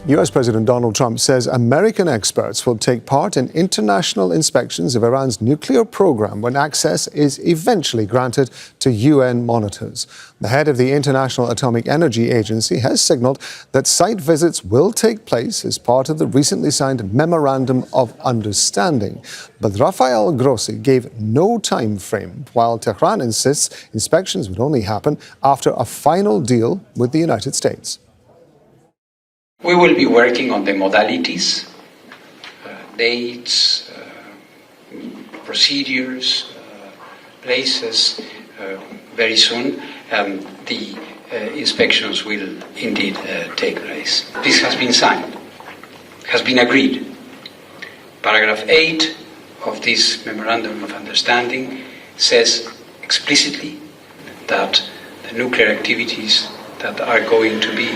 US President Donald Trump says American experts will take part in international inspections of Iran's nuclear program when access is eventually granted to UN monitors. The head of the International Atomic Energy Agency has signaled that site visits will take place as part of the recently signed Memorandum of Understanding. But Rafael Grossi gave no time frame, while Tehran insists inspections would only happen after a final deal with the United States. We will be working on the modalities, dates, procedures, places very soon, and the inspections will indeed take place. This has been signed, has been agreed. Paragraph 8 of this Memorandum of Understanding says explicitly that the nuclear activities that are going to be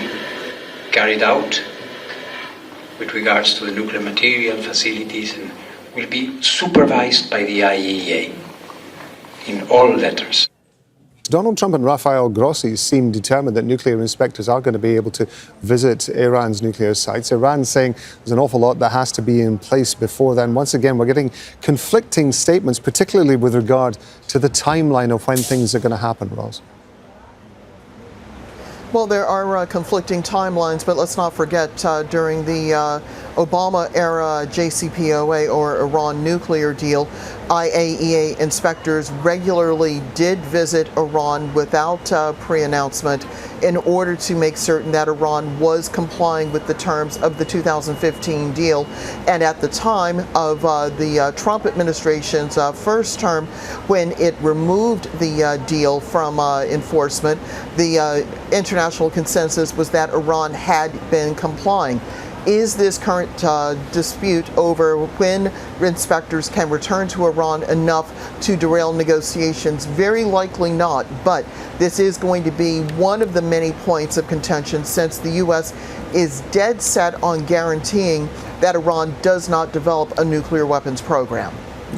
carried out with regards to the nuclear material facilities and will be supervised by the IAEA in all letters. Donald Trump and Rafael Grossi seem determined that nuclear inspectors are going to be able to visit Iran's nuclear sites. Iran's saying there's an awful lot that has to be in place before then. Once again, we're getting conflicting statements, particularly with regard to the timeline of when things are going to happen, Ross. Well, there are conflicting timelines, but let's not forget during the Obama-era JCPOA, or Iran nuclear deal, IAEA inspectors regularly did visit Iran without pre-announcement in order to make certain that Iran was complying with the terms of the 2015 deal. And at the time of the Trump administration's first term, when it removed the deal from enforcement, the international consensus was that Iran had been complying. Is this current dispute over when inspectors can return to Iran enough to derail negotiations? Very likely not, but this is going to be one of the many points of contention, since the U.S. is dead set on guaranteeing that Iran does not develop a nuclear weapons program.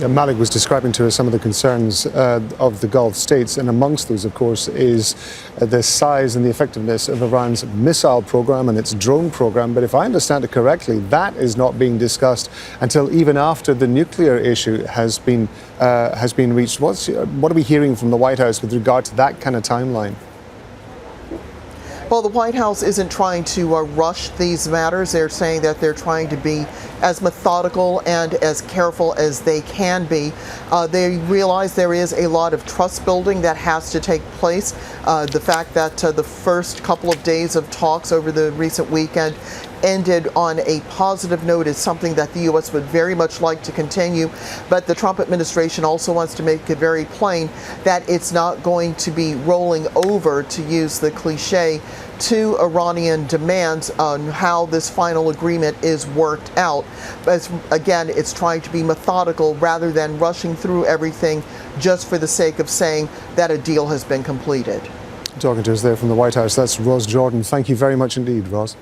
Malik was describing to us some of the concerns of the Gulf states, and amongst those, of course, is the size and the effectiveness of Iran's missile program and its drone program. But if I understand it correctly, that is not being discussed until even after the nuclear issue has been reached. What are we hearing from the White House with regard to that kind of timeline? Well, the White House isn't trying to rush these matters. They're saying that they're trying to be as methodical and as careful as they can be. They realize there is a lot of trust building that has to take place. The fact that the first couple of days of talks over the recent weekend ended on a positive note is something that the U.S. would very much like to continue. But the Trump administration also wants to make it very plain that it's not going to be rolling over, to use the cliche, to Iranian demands on how this final agreement is worked out. But again, it's trying to be methodical rather than rushing through everything just for the sake of saying that a deal has been completed. Talking to us there from the White House, that's Ross Jordan. Thank you very much indeed, Ross.